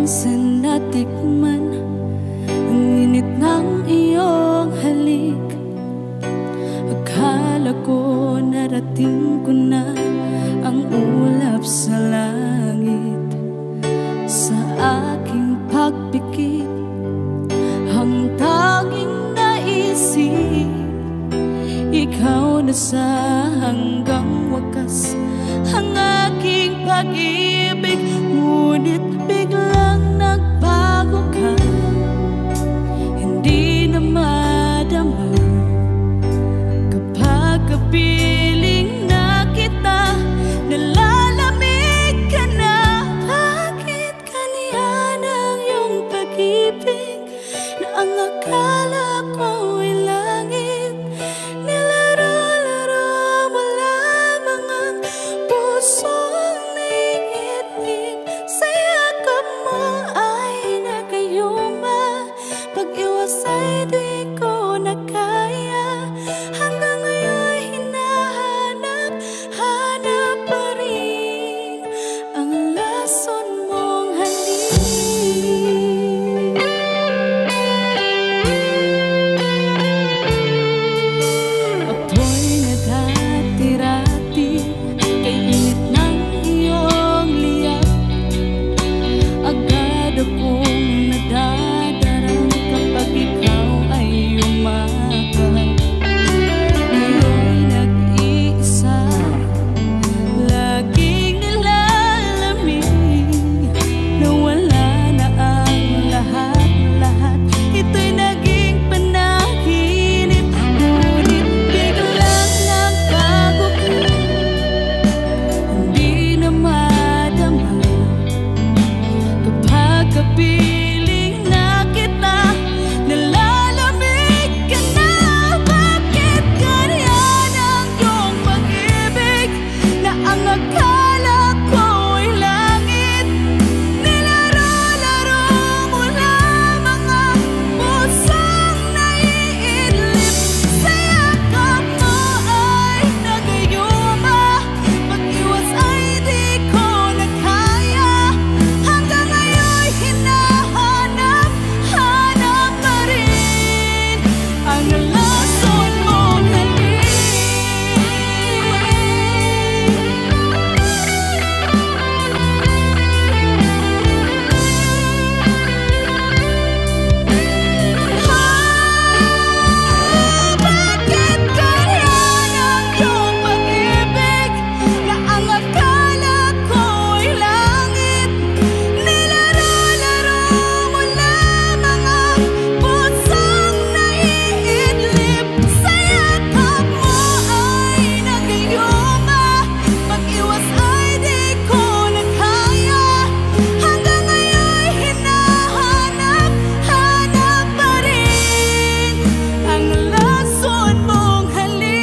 minsan natikman ang init ng iyong halik. Akala ko narating ko na ang ulap sa langit. Sa aking pagpikit, ang tanging naisip, ikaw na sa hanggang wakas ang aking pag-ibig. Ngunit biglang nagbago ka, hindi na madama kapag kapiling na kita, nalalamig ka na. Bakit ganyan ang iyong pag-ibig na ang akala ko ay langit? Nilaro-laro mo lamang ang pusong naiinip. Sa yakap mo ay nagayuma, pag-iwas ay di ko na kaya. Hanggang ngayon hinahanap pa rin ang lason mong halik. Apoy na dati-rati, kay init ng iyong liyak. Agad akong nadadarang kapag ikaw ay umakap. Ngayon nag-iisa, laging nilalamig. Nawala na ang lahat-lahat, ito'y naging panaginip. Ngunit biglang nagbago ka, hindi na madama kapag kapiling na kita, nalalamig ka na. Bakit ganyan ang iyong pag-ibig na ang akala ko ay langit? Nilaro-laro mo lamang ang pusong naiidlip. Sa yakap mo ay nagayuma, pag-iwas ay di ko na kaya. Hanggang ngayon hinahanap pa rin ang lason mong halik. Bakit ganyan ang iyong pag-ibig na ang akala ko ay langit? Nilaro-laro mo lamang ang pusong naiidlip. Sa yakap mo ay nagayuma, pag-iwas ay di ko na kaya. Hanggang ngayon hinahanap pa rin ang lason mong halik.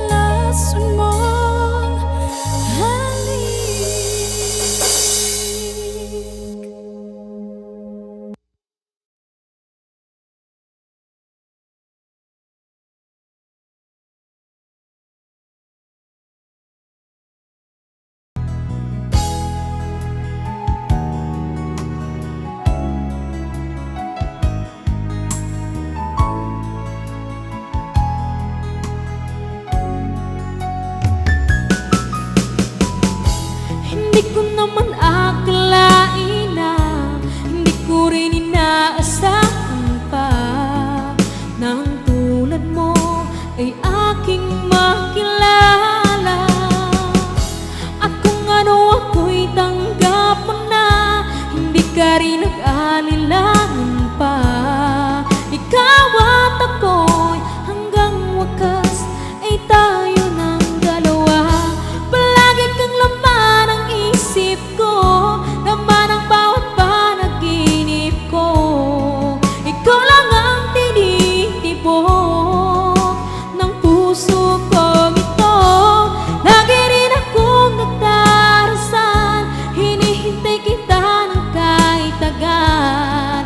Lason mong halik. Hindi ko naman akalain na, hindi ko rin inaasahan pa na ang tulad mo ay aking makilala. At kung ano ako'y tanggap mo na, hindi ka rin nag-alilangan pa. Ikaw at ako'y hanggang wakas ay tayo ng dalawa. Palagi kang laman ang isip ko, laman ang bawat panaginip ko. Ikaw lang ang tinitibok ng puso kong ito. Lagi rin akong nagdarasal, hinihintay kita ng kahit tagal.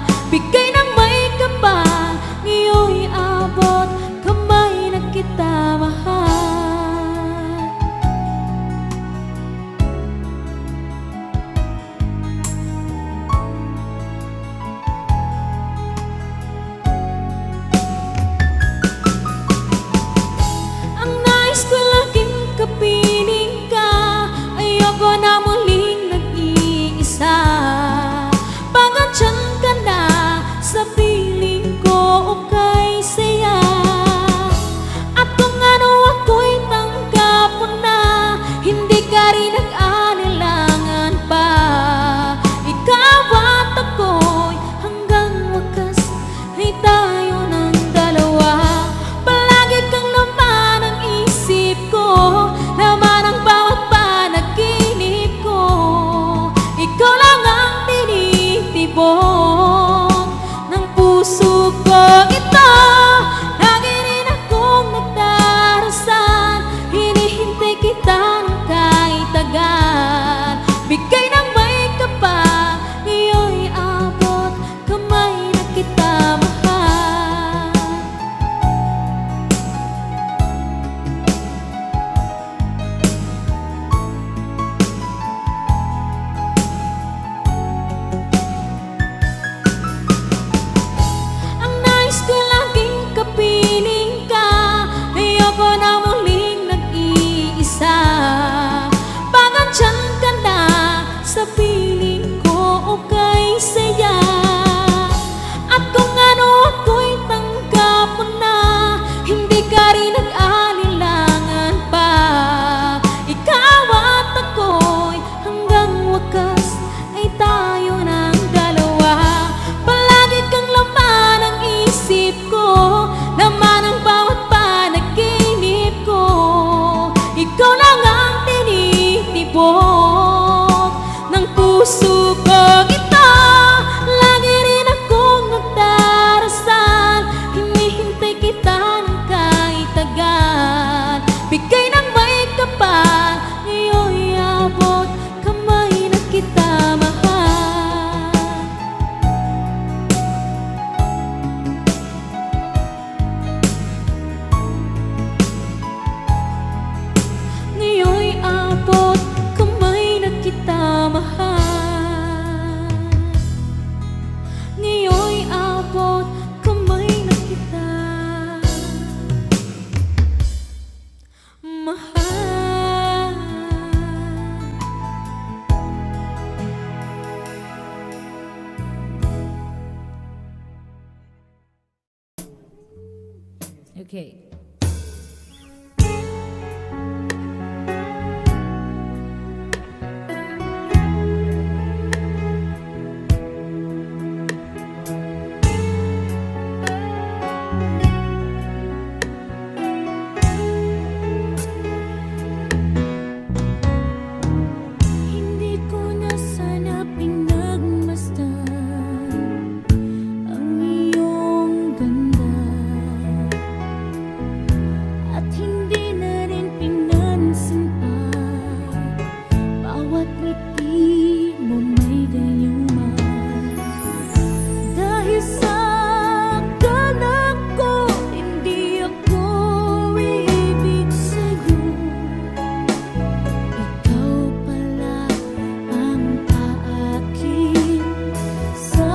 pusukong ito, lagi rin akong nagdarasal. Hinihintay kita ng kahit tagal. Bigay ng may kapal, ngayon'y abot kamay na kita mahal. Ang nais ko laging kapiling ka, ayoko na muling nag-iisa. Pangandyan ka na sa piling ko, okay saya. At kung ano ako'y tanggap mo na, hindi ka rin nag-alilangan pa. Ikaw at ako'y hanggang wakas ay tayo ng dalawa. Palagi kang laman ng isip ko, laman ng bawat panaginip ko. Ikaw lang ang tinitibok ng puso kong ito, lagi rin akong nagdarasal. Hinihintay kita ng kahit tagal. Bigay ng may kapal, ngayon'y abot kamay na kita mahal. Ngayon'y abot kamay na kita mahal. Ngayon'y abot kamay na kita mahal. Okay. Hindi ko na sana pinagmasdan ang iyong ganda, at hindi na rin pinansin pa bawat ngiti mo may gayuma. Dahil sa akala ko hindi ako ibig sa'yo, ikaw pala ang aakin sa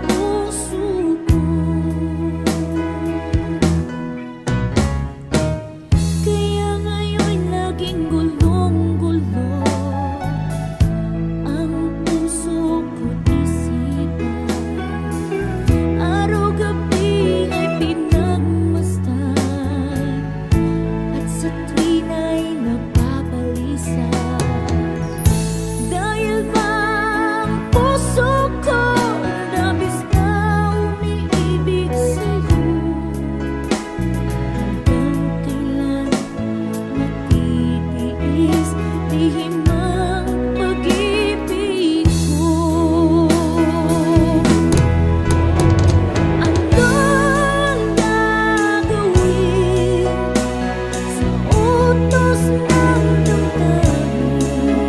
puso ko. Kaya ngayon laging gulong-gulo ang puso ko't isipan. Araw-gabi ay pinagmasdan, at sa tuwin ay napabalisa. Dahil ba ang puso ko labis na umiibig sa'yo, hanggang kailan matitiis lihim ang pag-ibig ko. Anong gagawin sa utos ng damdamin?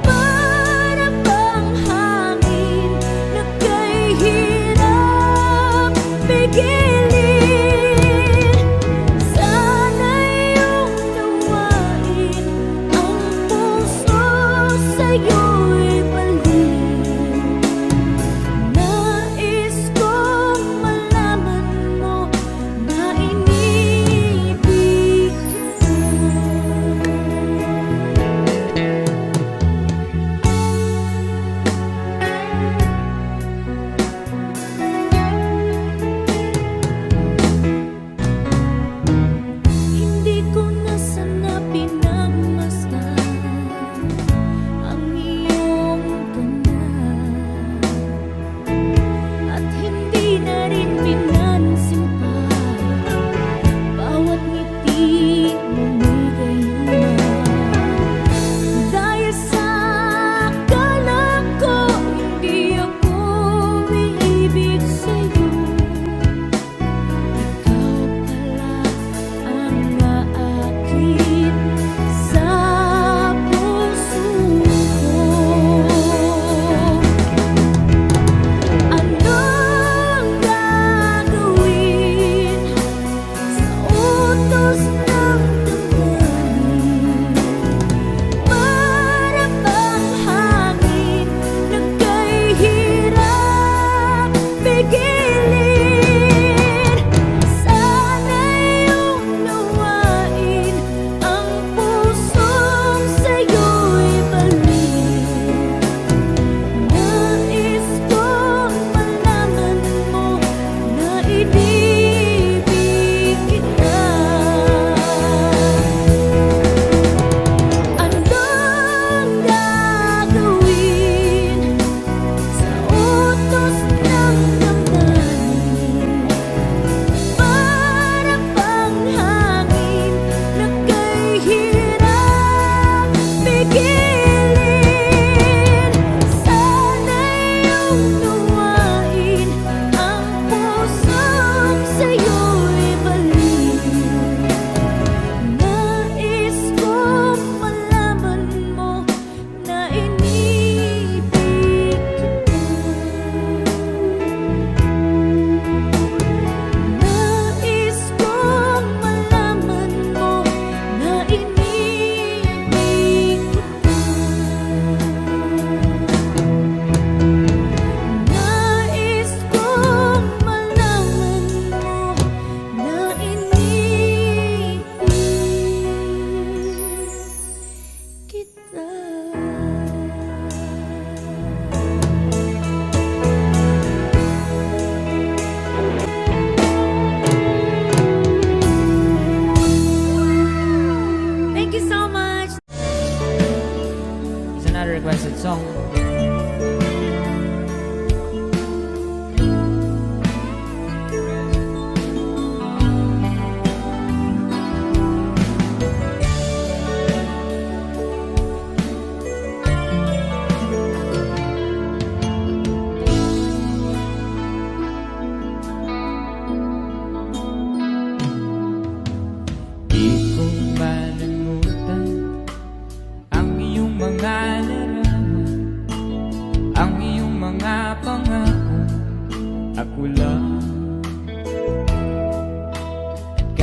Para bang hangin na kay hirap pigilin? Sana iyong nawain ang puso sa'yo'y balik. Nais kong malaman mo na iniibig kita.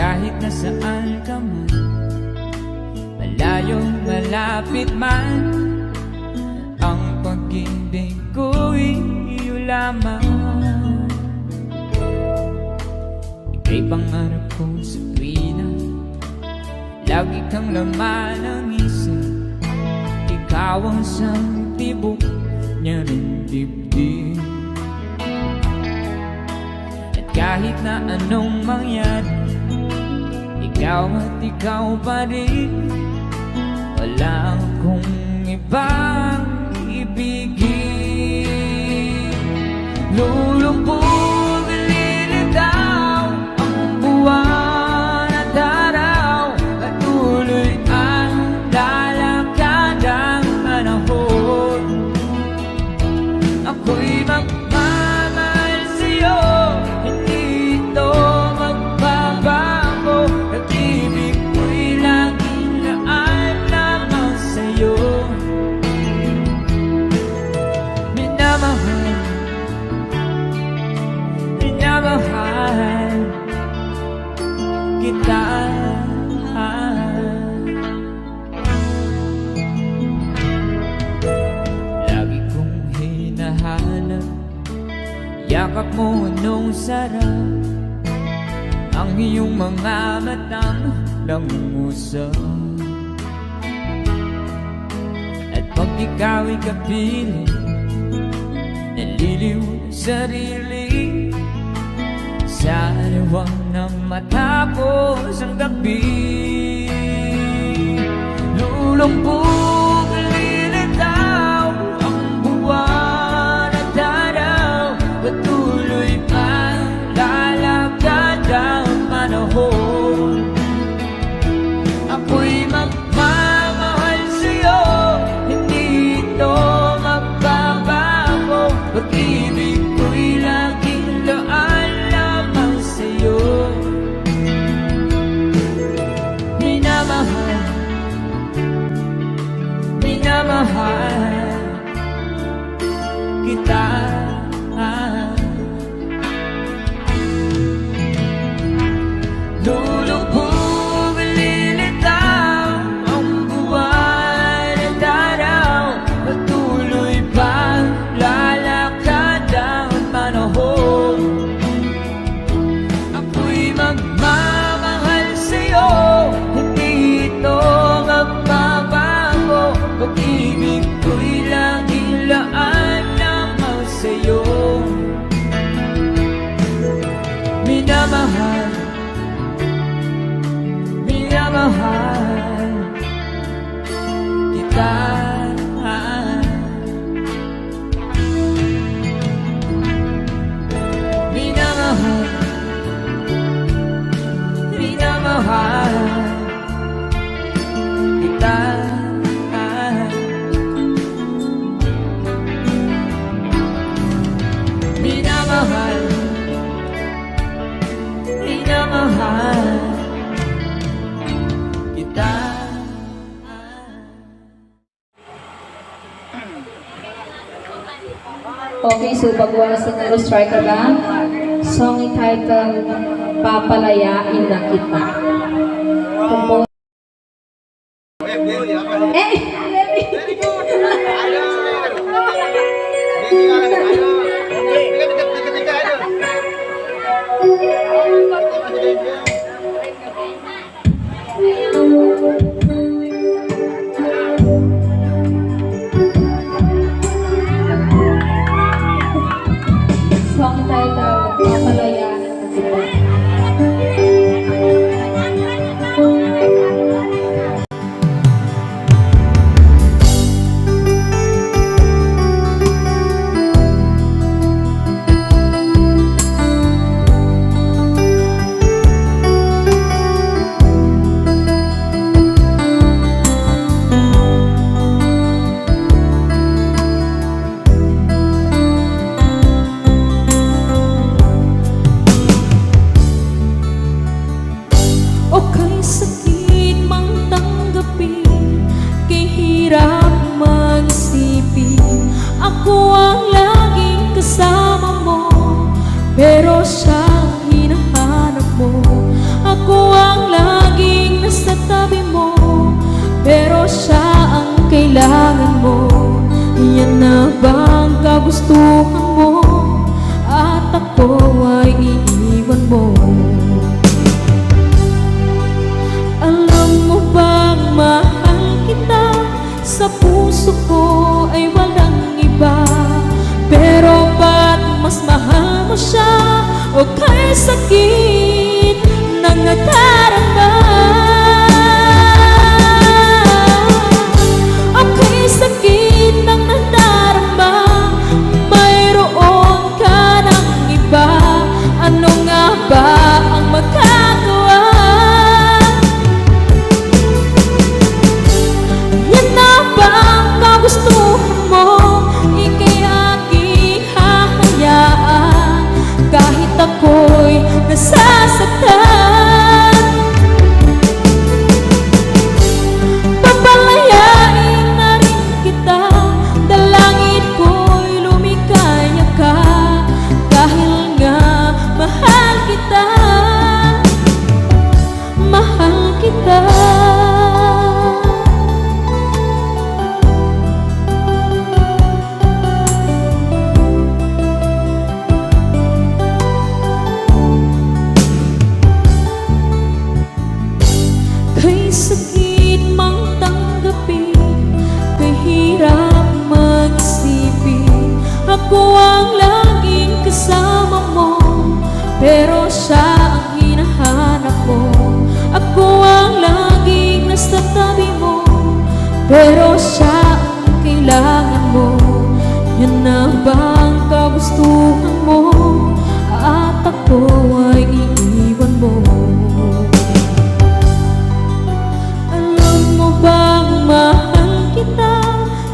kahit nasaan ka man, malayo malapit man, ang pag-ibig ko'y iyo lamang. Ika'y pangarap ko sa tuwina, lagi kang laman ng isip. Ikaw ang siyang tibok niya rin dibdib. At kahit na anong mangyari, ikaw at ikaw pa rin. Wala akong ibang ibigin. Lulumbog, lilitaw ang buwan at araw, at tuloy ang lalakad ang panahon. Ako'y magmamahal sa'yo, hindi ito magbabago. Nag-ibig ko'y laging laan lamang sa'yo. Minamahal, minamahal kita. Lagi kong hinahanap yakap mo nung sarap, ang iyong mga matang nangungusap. At pag ikaw'y kapiling, naliliw ng sarili, sa liwang ng matapos ang gabi. Lulumbog, lilitaw ang buwan at araw, patuloy ang lalakad ang panahon. Ako'y magmamahal sa'yo, hindi ito magbabago. Pag-ibig ko'y laging laan lamang sa'yo. Minamahal, minamahal kita. Lulubog, lilitaw ang buwan at araw, patuloy pang lalakad ang panahon. Ako'y magmamahal sa'yo, hindi ito magbabago. Pag-ibig ko'y laging laan lamang sa'yo. Minamahal, minamahal kita. Minamahal, minamahal kita. Minamahal, minamahal kita. Okay, so pagawa sa Nero Striker Band, song entitled Papalayain na Kita. Song entitled Papalayain na Kita. kagustuhan mo at ako ay iiwan mo. Alam mo bang mahal kita, sa puso ko ay walang iba. Pero ba't mas mahal mo siya o kay sakit ng nadarama? O kay sakit ng nadarama, mayroon ka ng iba. Ano nga ba ang magagawa? Yan na ba ang kagustuhan mo? Ika'y aking hahayaan kahit ako'y nasasaktan. Papalayain na rin kita, dalangin ko'y lumikaya ka. Dahil nga mahal kita, mahal kita. Kay sakit mang tanggapin, kay hirap mag-isipin, ako ang laging kasama mo, pero siya ang hinahanap mo. Ako ang laging nasa tabi mo, pero siya ang kailangan mo. Yan na ba ang kagustuhan mo at ako ay iiwan mo? Bang mahal kita,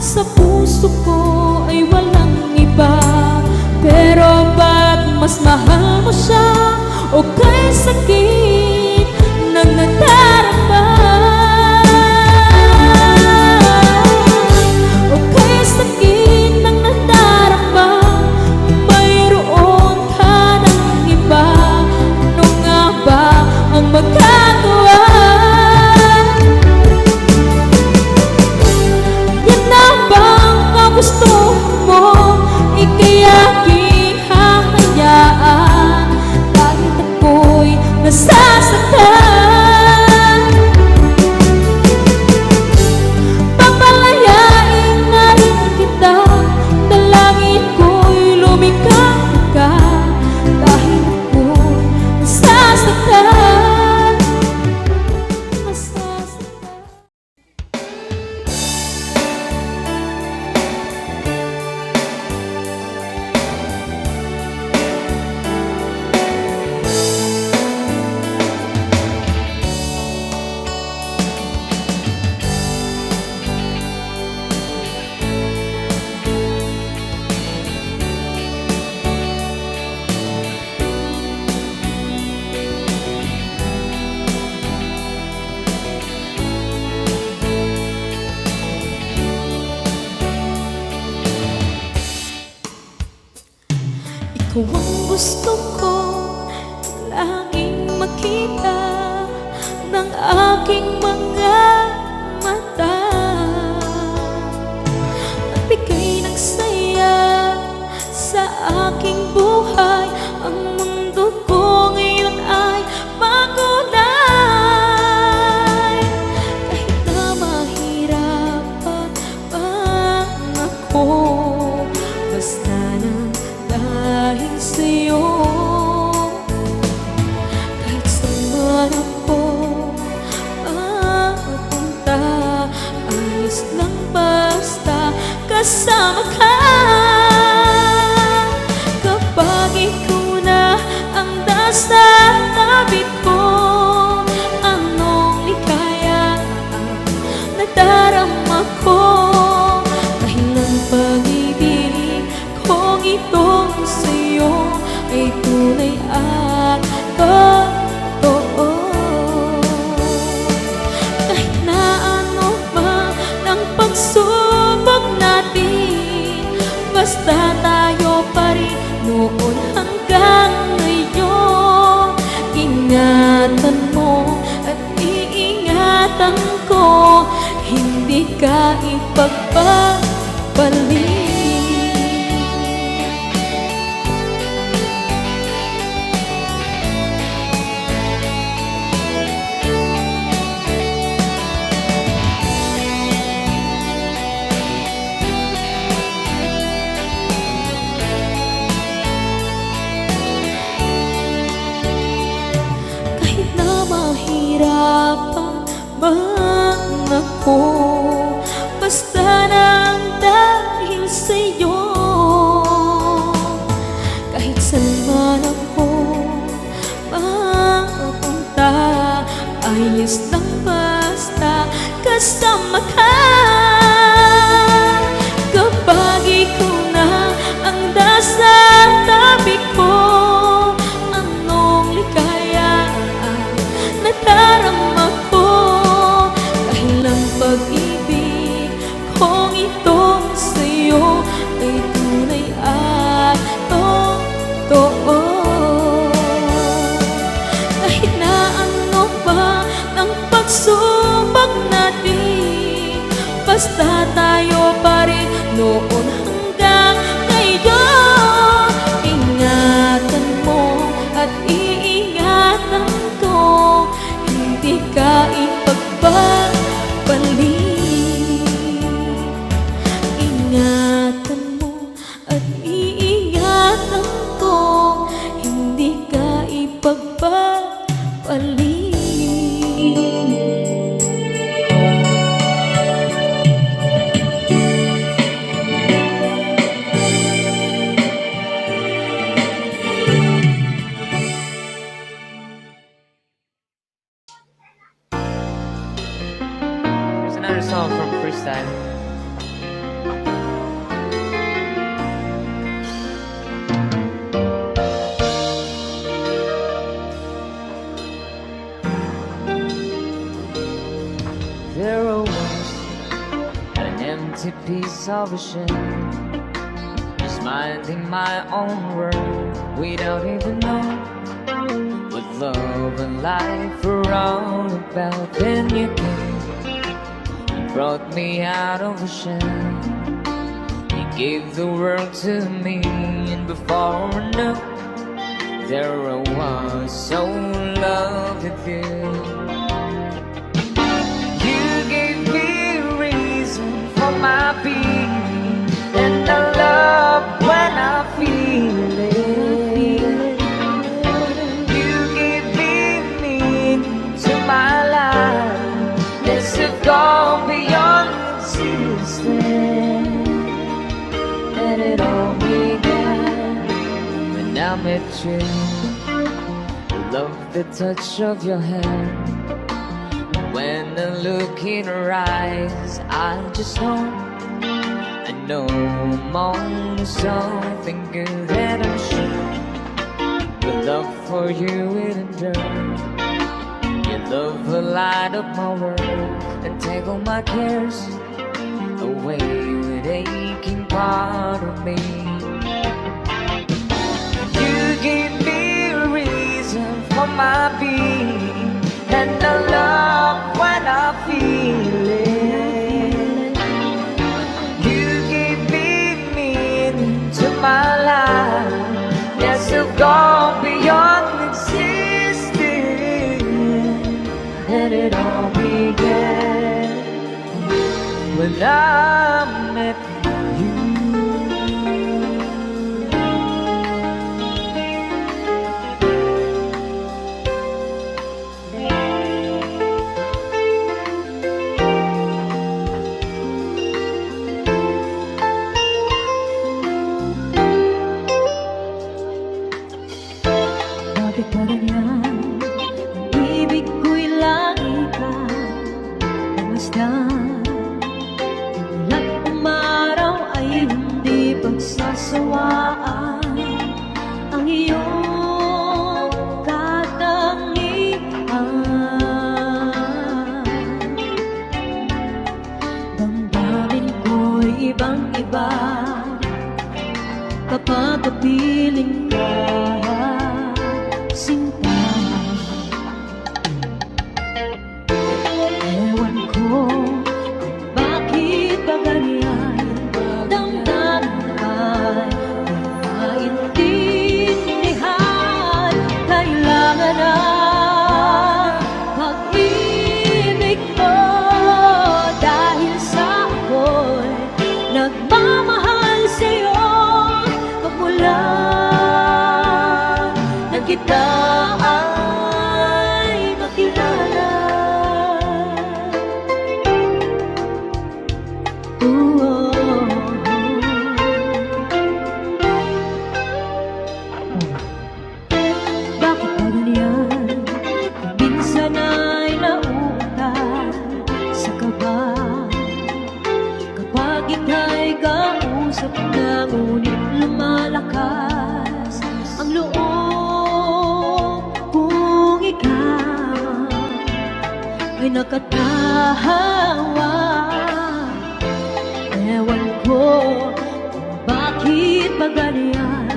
sa puso ko ay walang iba. Pero ba't mas mahal mo siya o kay sakit ng nadarama? O kay sakit ng nadarama, mayroon ka ng iba. Ano nga ba ang magagawa? Gusto mo, ika'y aking hahayaan kahit ako'y nasasaktan. Papalayain na rin kita, dalangin ko'y lumikaya ka. Dahil ako'y nasasaktan, nasasaktan. Ikaw ang gusto ko laging makita ng aking mga mata. Magbigay ng saya sa aking buhay. Ang mundo ko ngayon ay makulay. Kahit na mahirapan pa ako, basta na dahil sa'yo. Kahit saan ako mapunta, ayos lang basta kasama ka. Kapag ikaw na ang nasa tabi ko, anong likaya ang nadarama ko. Dahil ang pag-ibig kong ito sa'yo ay tunay at totoo. Kahit na ano man ang pagsubok natin, basta tayo pa rin noon hanggang ngayon. Ingatan mo at iingatan ko, hindi ka ipagpapalik. bang ako? Basta nang dahil sa'yo, kahit saan man ako mapunta, ayos lang basta kasama ka. Kapag ikaw na ang nasa tabi ko, anong ligaya ang nadarama ko? Dahil ang pag-ibig kong ito sa'yo ay tunay at totoo. Kahit na ano pa ng pagsubok natin, basta tayo pa rin noon hanggang ngayon. Ingatan mo at iingatan ko, hindi ka ipagpapalik. Ingatan mo at iingatan ko, hindi ka ipagpapalik. There's another song from Freestyle. There I was at an empty piece of a shell, just minding my own world without even knowing what love and life were all about. Then you came, you brought me out of a shell, you gave the world to me, and before I knew, there I was, so in love with you. You gave me a reason for my being, and I love when I feel it. You gave me meaning to my life, this have gone beyond existence. And it all began when I met you. Love the touch of your hand. When I look in her eyes, I just know, I know I'm on to something good, and I'm sure the love for you will endure. Your love will light up my world and take all my cares away with aching part of me. You gave me a reason for my being, and I love when I feel it. You gave me meaning to my life, yes, you've gone beyond existing. And it all began when I met you. Bakit pa ganyan? Ang ibig ko'y lagi ka namasdan. Umulan umaraw ay hindi pagsasawaan ang iyong katangian. Damdamin ko'y ibang-iba kapag kapiling ka, sinta. Ewan ko kung bakit ba ganyan, damdamin ay maintindihan. Kailangan na pag-ibig mo, dahil sa ako'y nagmamahal sa'yo. Magmula na kita ay makilala, ikaw ay nakatawa. Ewan ko kung bakit ba ganyan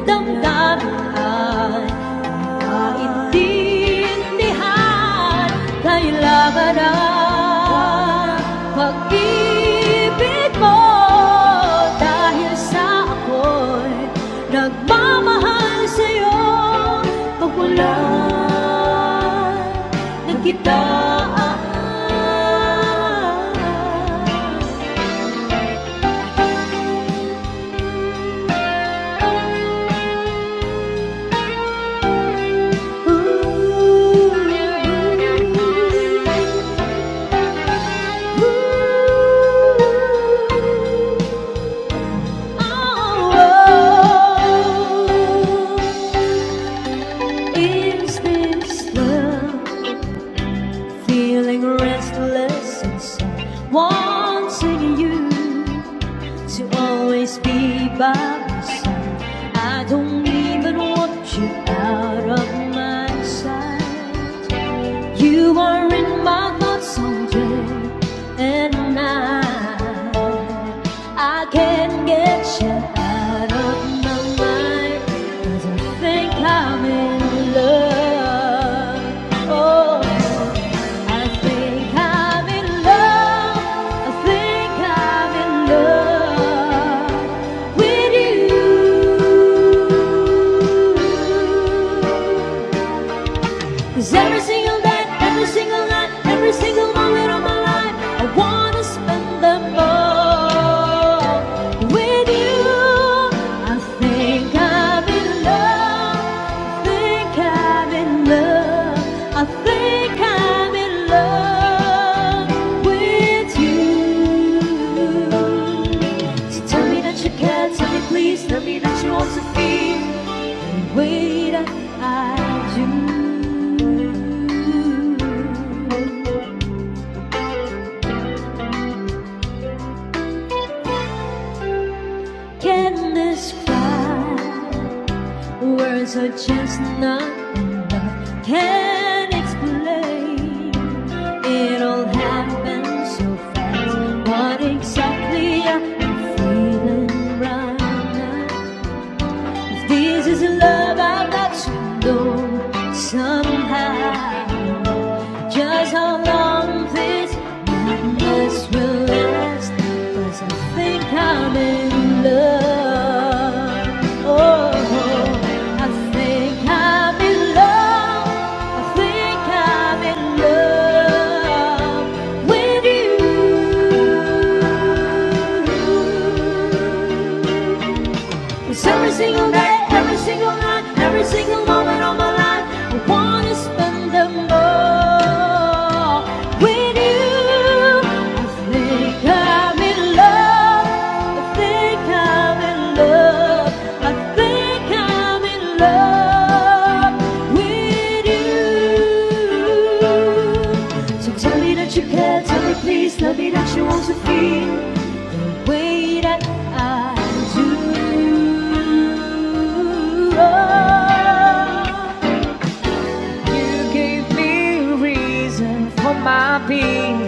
damdamin ay maintindihan. Kailangan na pag-ibig mo dahil sa ako'y nagmamahal sa'yo. Magulan na kita. Is this love? Feeling restless inside, wanting you to always be by my side. I don't even want you out of my sight. You are in my thoughts all day and night. I can't get you out of my mind, 'cause I think I'm in love. Oh, I think I'm in love. I think I'm in love with you. 'Cause every single day, every single night, every single moment of my life, I wanna spend them all with you. I think I'm in love. I think I'm in love. I think I'm in love with you. So tell me that you care, tell me please, tell me that you want to feel the way that I do. Can't describe, words are just not enough. Can't explain, it all happened so fast. What exactly I'm feeling right now? If this is love, I've got to know somehow just how long this madness will last. 'Cause I think I'm in love. Oh, I think I'm in love. I think I'm in love with you. 'Cause every single day, every single night, every single moment of my life, I wanna spend them all with you. I think I'm in love. I think I'm in love. I think I'm in love with you. So tell me that you care, tell me please, tell me that you want to feel the way that I do. You gave me reason for my being,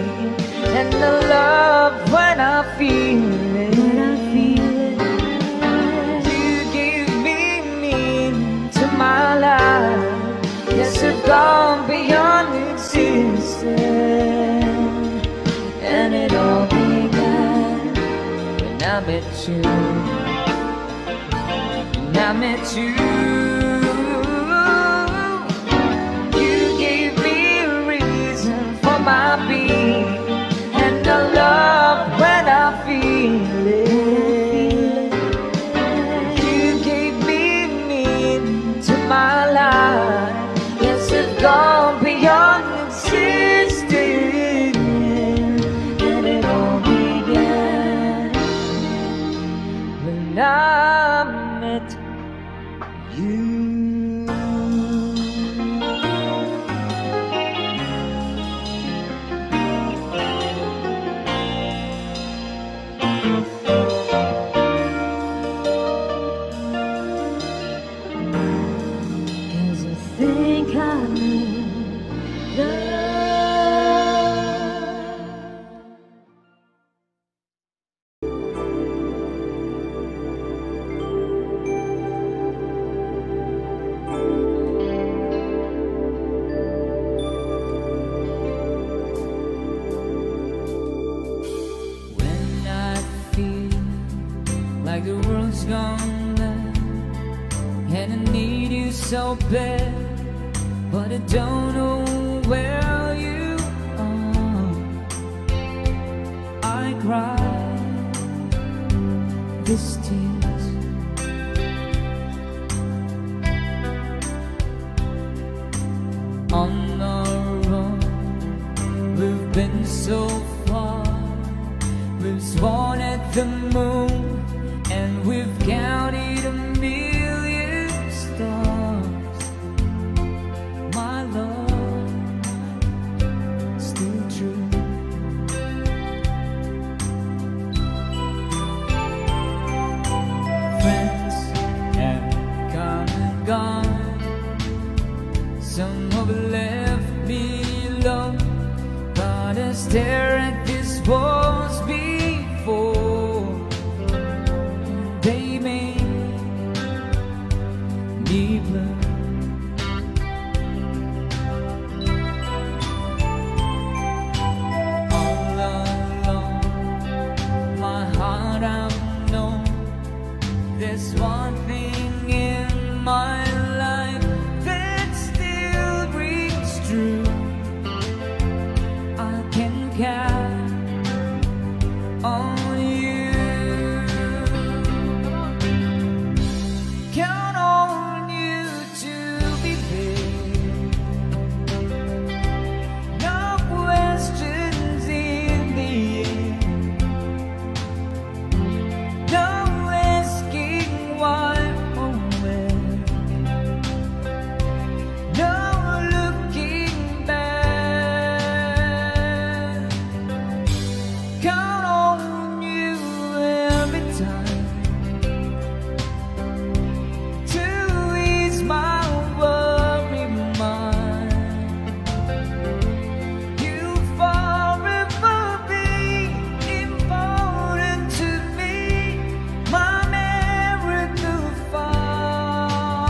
and the love when I feel it. You gave me meaning to my life. Yes, I've gone beyond existence, and it all began when I met you. When I met you. You gave me a reason for my being, and the love when I feel it. You gave me meaning to my life. Yes, it's gone beyond existing, and it all began when I met you. When I feel like the world's gone down and I need you so bad, but I don't know where you are, I cry these tears. On our own, we've been so far. We've sworn at the moon, and we've counted 1,000,000 stars. My love, still true. Friends have come and gone. Some have left me alone, but I stare at these walls before they make me blue. All along my heart I've known there's one thing in my life that still rings true. I can count on you. Count on you to be there. No questions in the air. No asking why or where. No looking back. Count on you every time to ease my worry mind. You'll forever be important to me, my miracle fund.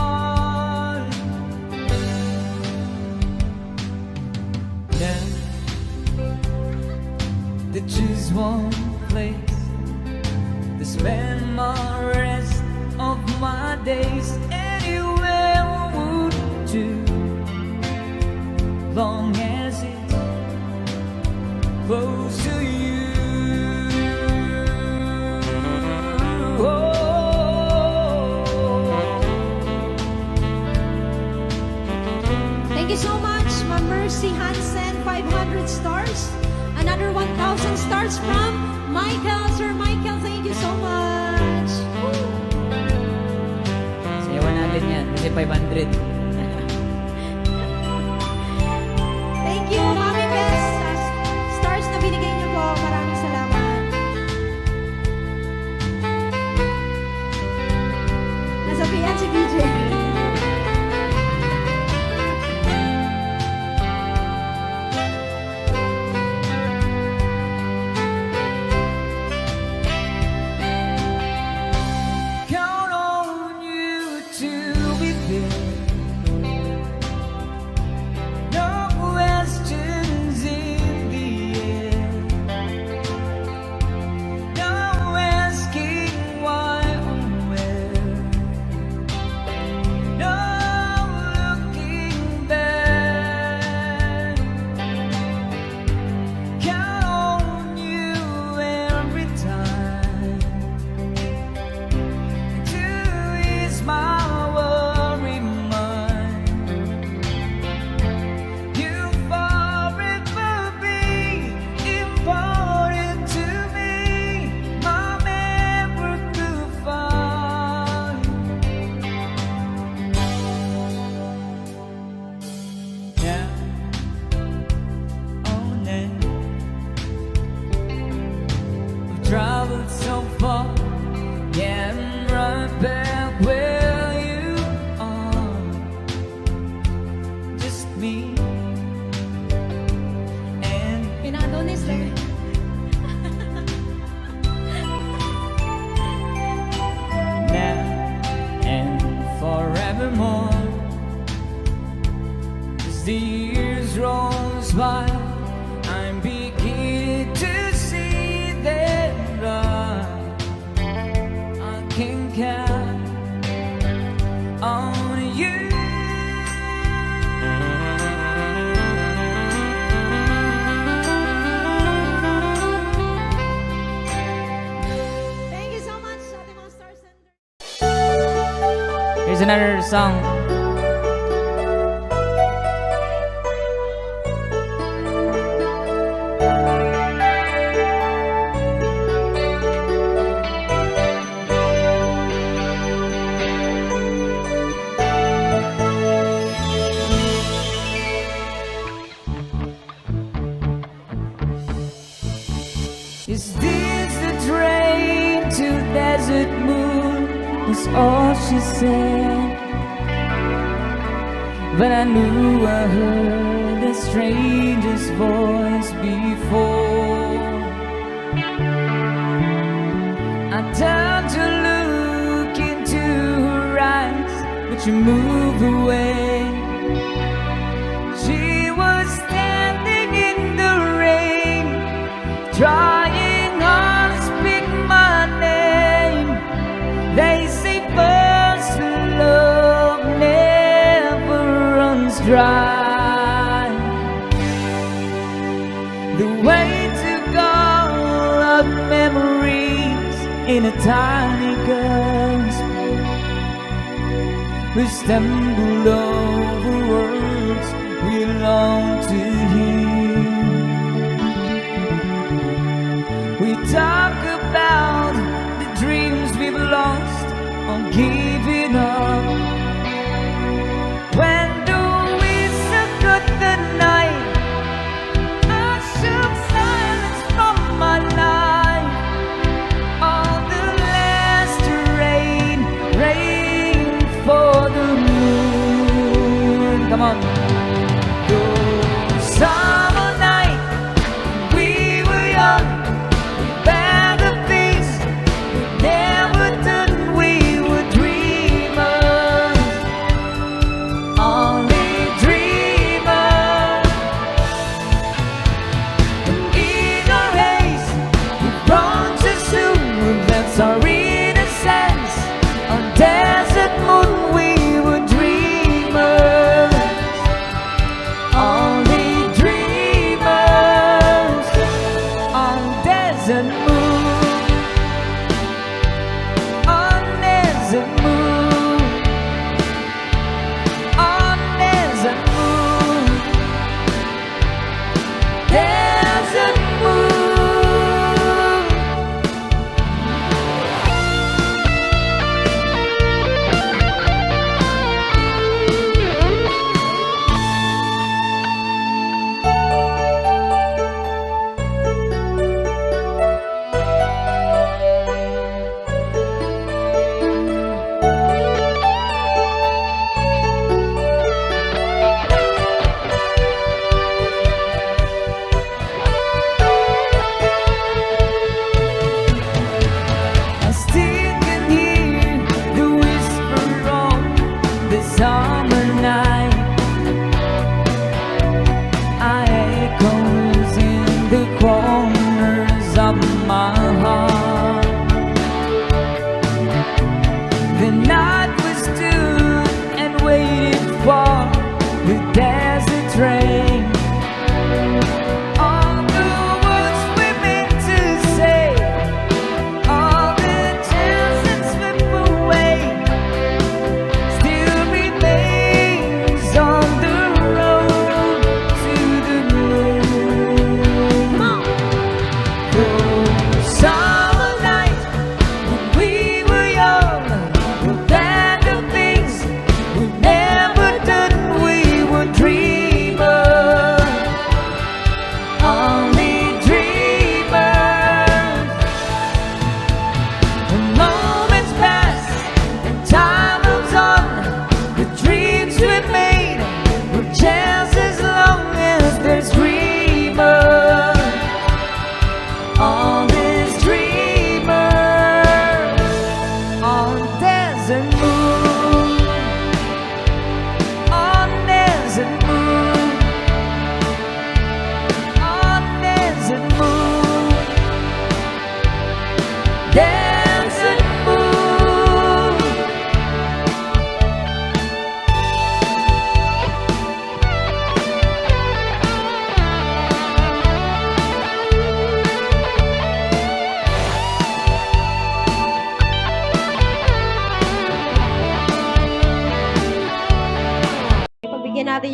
Now that just one place to spend my rest of my days, anywhere would do, long as it's close to you. Thank you so much, Ma'am Mercy Hansen, 500 stars. Another 1,000 stars from Michael. Sir Michael, thank you so much. Woo. Sayawan natin yan kasi 500. Thank you, Mami Bess. Stars na binigay niyo po. Maraming salamat. Nasa PN si BJ. Count on you to be there. me. And Pinadonis lang. now and forevermore, as the years rolls by, I'm beginning to see that I can count on you. Thank you so much sa ating mga Star Sender. Here's another song. Is this the train to Desert Moon? Was all she said. But I knew I heard the stranger's voice before. I turned to look into her eyes, but she moved away. She was standing in the rain, trying hard to speak my name. They say first love never runs dry. The way to call up memories in a tiny gasp. We stumbled over words we long to hear. We talk about the dreams we've lost or giving up. When do we second the night? I shook silence from my life. All the last rain, rain for the moon. Come on. The summer night, we were young. Bag of things we never done. We were dreaming.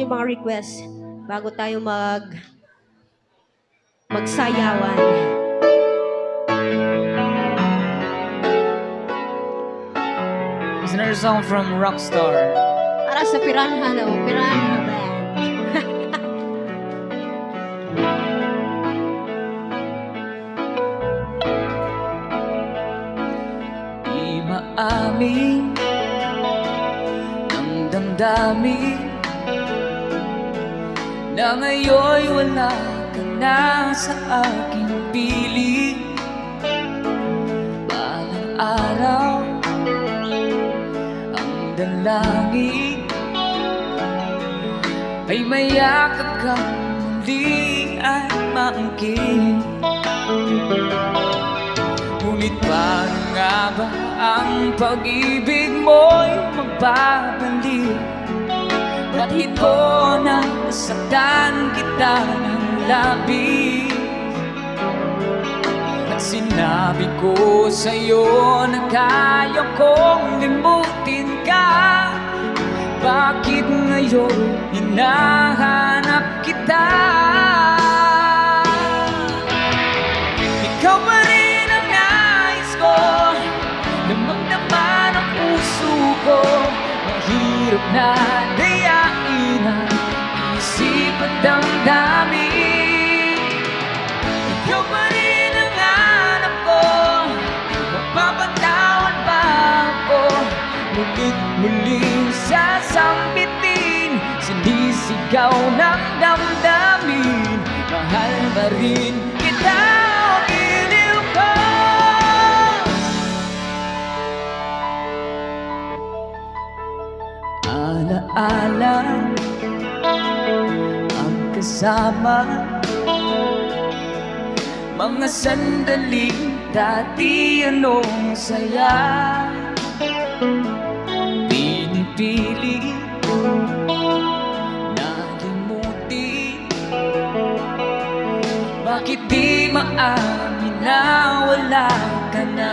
yung mga request bago tayo magsayawan. It's another song from Rockstar. Para sa Piranha, no? Piranha Band. Di maamin ng damdamin na ngayon'y wala ka na sa aking piling. Balang araw ang dalangin ay mayakap kang muli at maangkin. Ngunit paano nga ba ang pag-ibig mo'y magbabalik? Bakit ko nasaktan kita ng labis? At sinabi ko sa'yo na kaya kong limutin ka. Bakit ngayon hinahanap kita? Ikaw pa rin ang nais ko, damang-dama ng puso ko. Mahirap na dayain ang isip at damdamin. Ikaw pa rin ang hanap ko, mapapatawad ba ako? Ngunit muling sasambitin, sinisigaw ng damdamin. Mahal ba rin kita o giliw ko? Alaala ang kasama, mga sandaling dati anong saya. Pinipili nalimutin, bakit di maamin na wala ka na?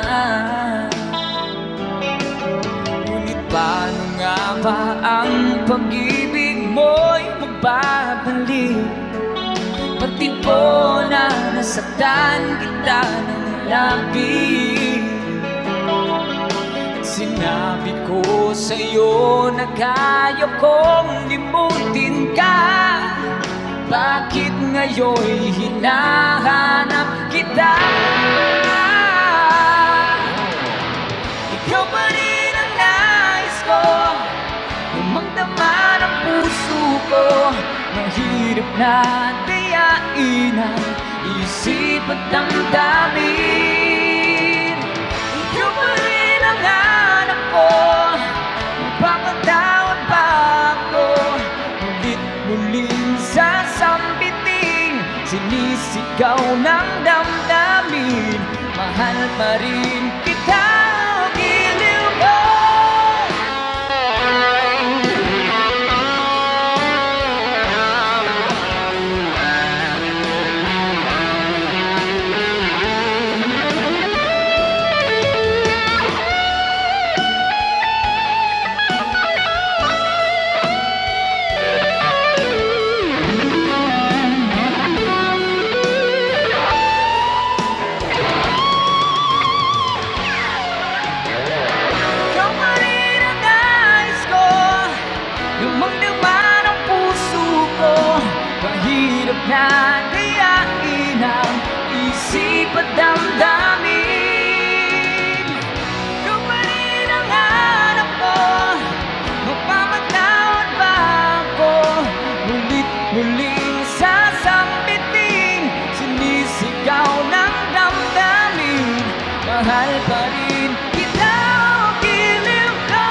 Ngunit paano nga ba ang pag-ibig mo'y magbabalik? Pati po na nasaktan kita ng labis. Sinabi ko sa'yo na kaya kong limutin ka. Bakit ngayon'y hinahanap kita? Ikaw pa rin ang nais ko, damang-dama ng puso ko. Mahirap na dayain ang isip at damdamin. Ikaw pa rin ang hanap ko, mapapatawad ba ako? Ulit muling sasambitin, sinisigaw ng damdamin. Mahal pa rin kita o giliw ko? Ikaw pa rin ang nais ko, damang-dama ng puso ko. Mahirap na dayain ang isip at damdamin. Ikaw pa rin ang hanap ko, mapapatawad ba ako? Ngunit muling sasambitin, sinisigaw ng damdamin. Mahal pa rin kita o giliw ko?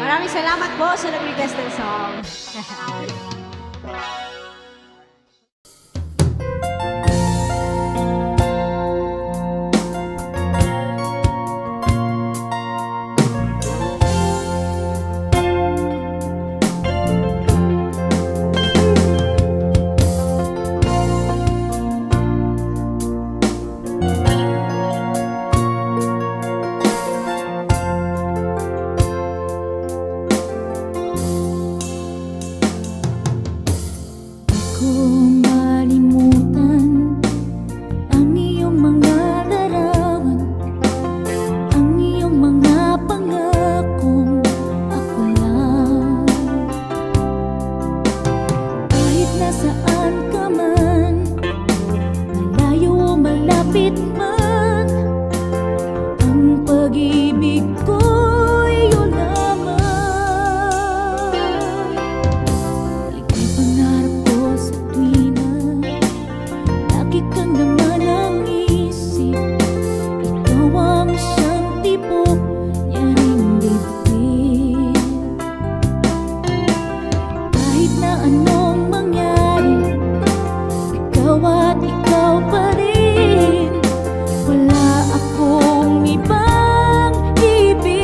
Maraming salamat po sa nag-request ng song. pag-ibig ko'y iyo lamang. Ika'y pangarap ko sa tuwi na lagi kang naman ang isip. Ikaw ang siyang tipo niya ring dibdib. Kahit na anong mangyari, ikaw at ikaw pa rin. Wala akong ibang ibig.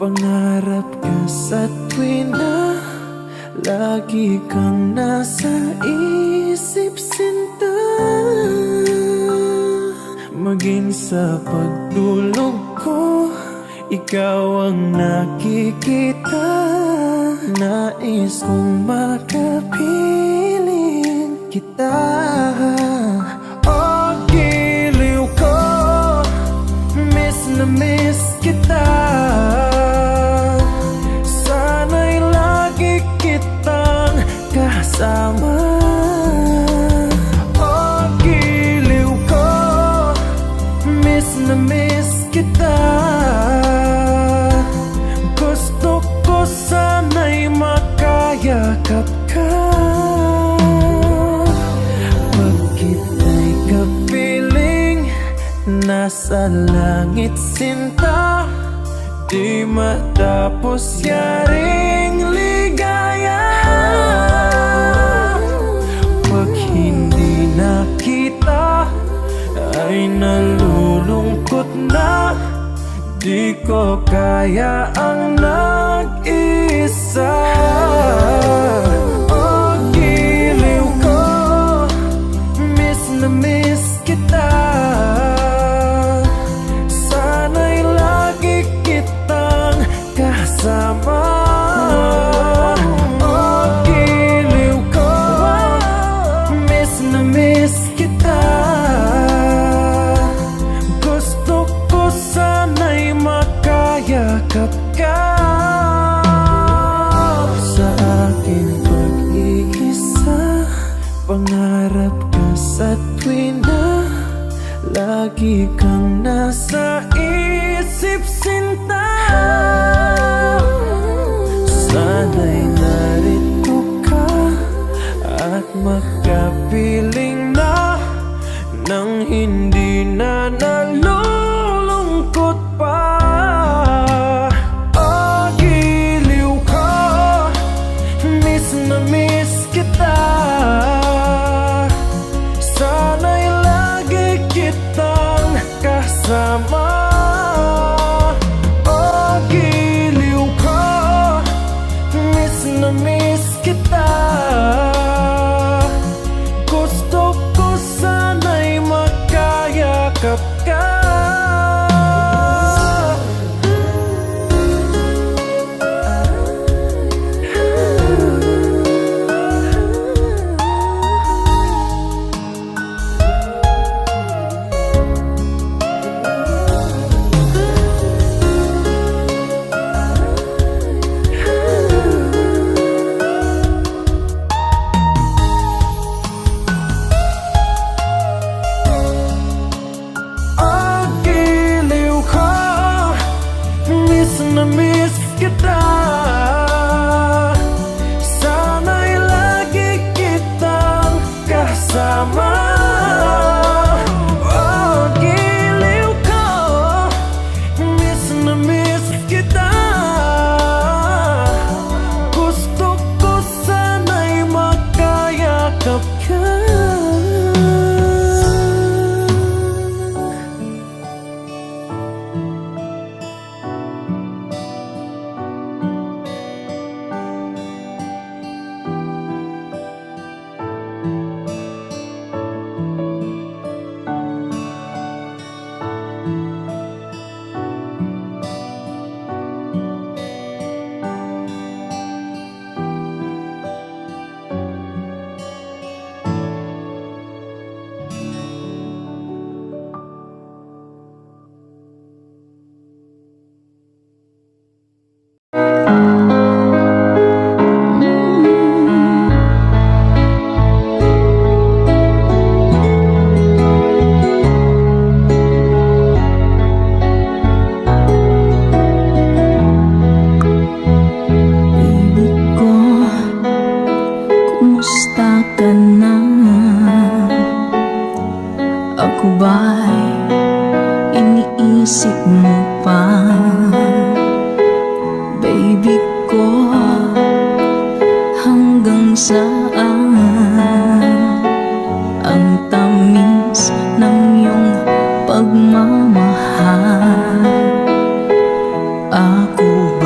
Pangarap ka sa tuwin na lagi kang nasa isip, sinta. Maging sa pagtulog ko, ikaw ang nakikita. Nais kong makapiling kita. Oh, giliw ko, miss na miss kita. Sana'y lagi kitang kasama. Oh, giliw ko, miss na miss kita. Gusto ko sana'y makayakap ka. Pag kita'y kapiling, nasa langit, sinta. Di matapos yaring ligaya. Pag hindi nakita, ay nalulungkot na. Di ko kaya ang nag-isa. Oh, giliw ko, miss na miss kita. Sana'y lagi kitang kasama. Oh, giliw ko, miss na miss kita. Gusto ko sana'y makayakap ka. Sa aking pag-iisa, pangarap ka sa tuwin na lagi kang nasa isip, sinta. Sana'y narito ka at makapiling na nang hindi na nalulungkot pa. Oh, giliw ko, miss na miss kita. Sana'y lagi kitang kasama. Oh, giliw ko, miss na miss kita. Gusto ko sana'y makayakap ka. Oh, giliw ko, miss na miss kita. Sana'y lagi kitang kasama. Oh, giliw ko, miss na miss kita. Gusto ko sana'y makayakap ka. saan ang tamis ng iyong pagmamahal. Ako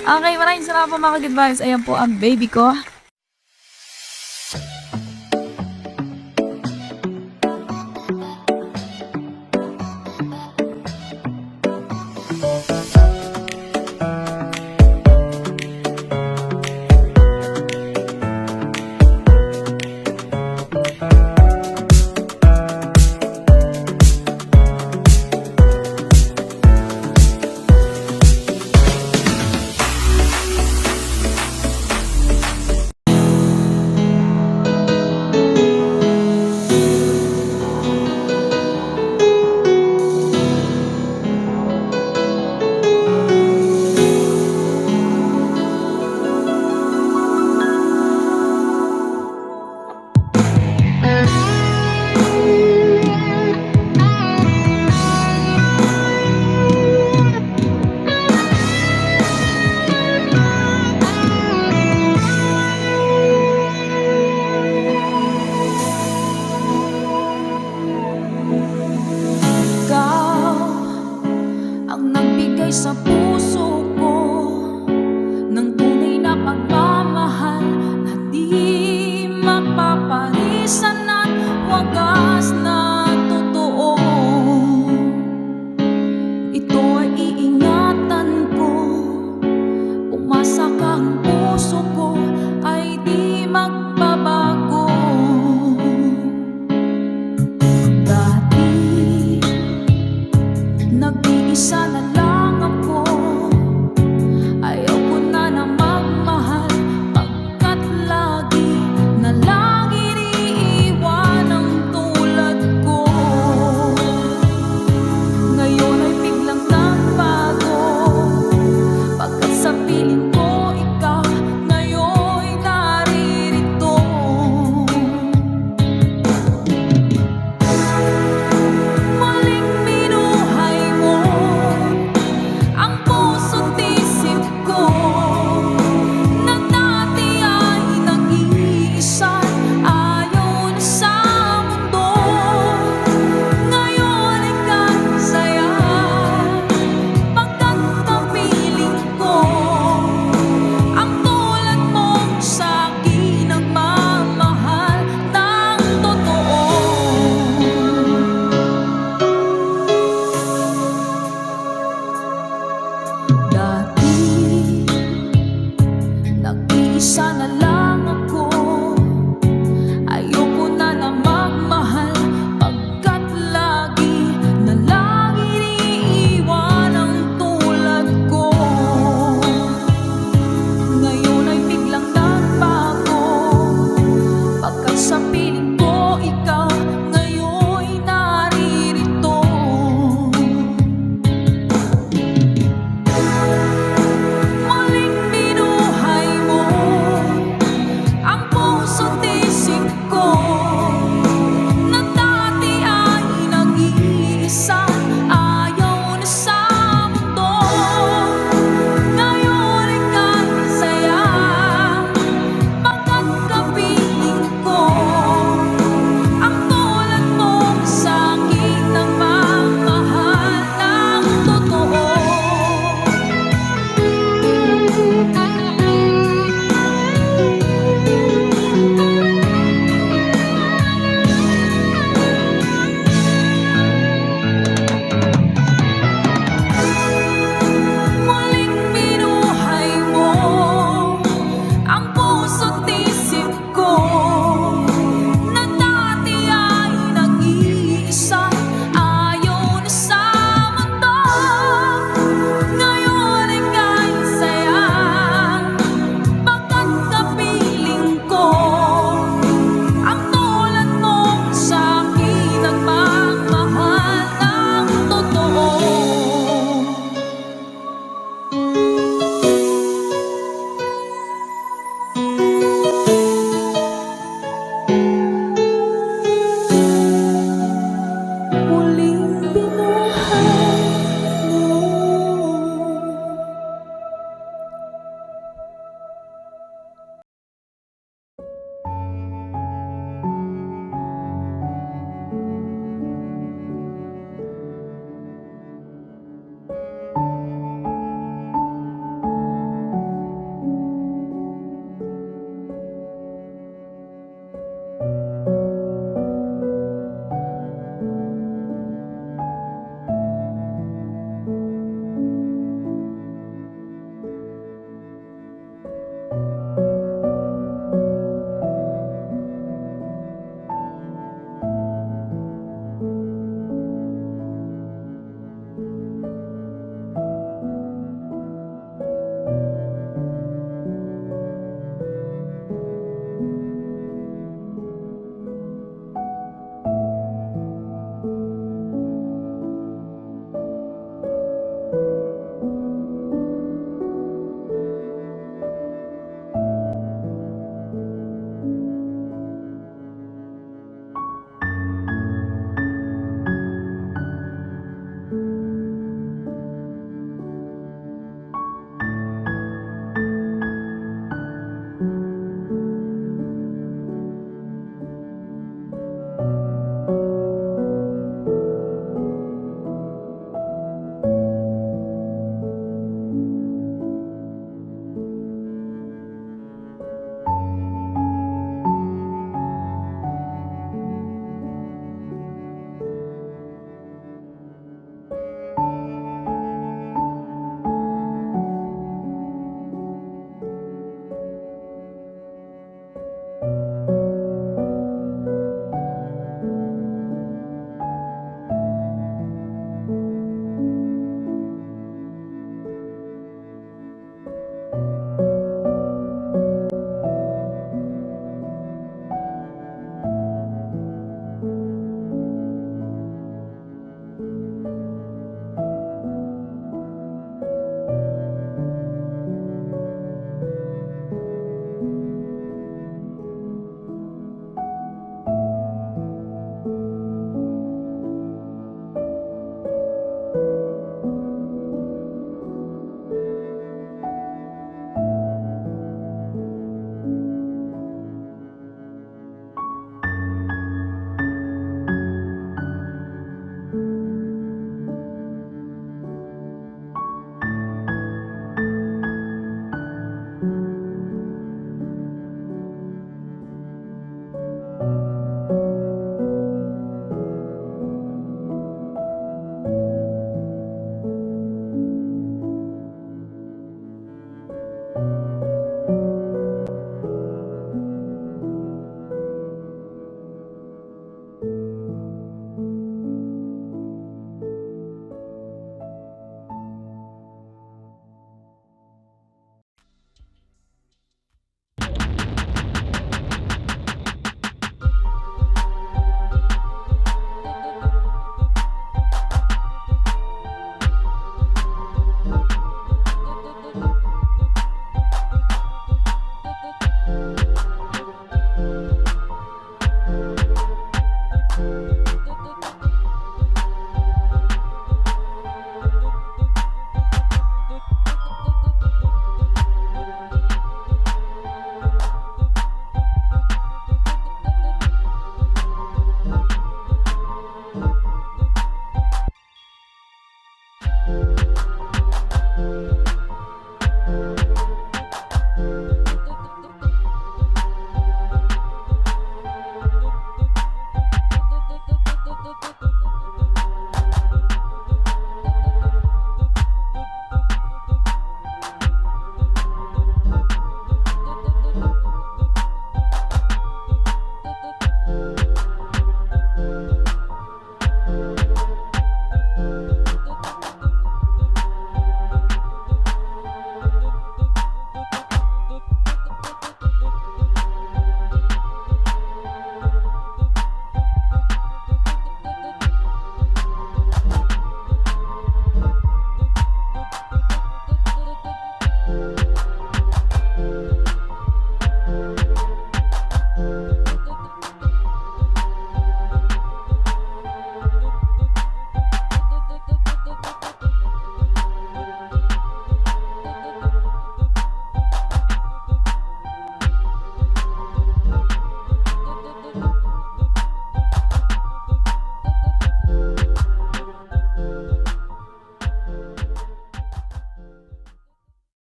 Okay, maraming salamat po mga good vibes. Ayan po ang baby ko.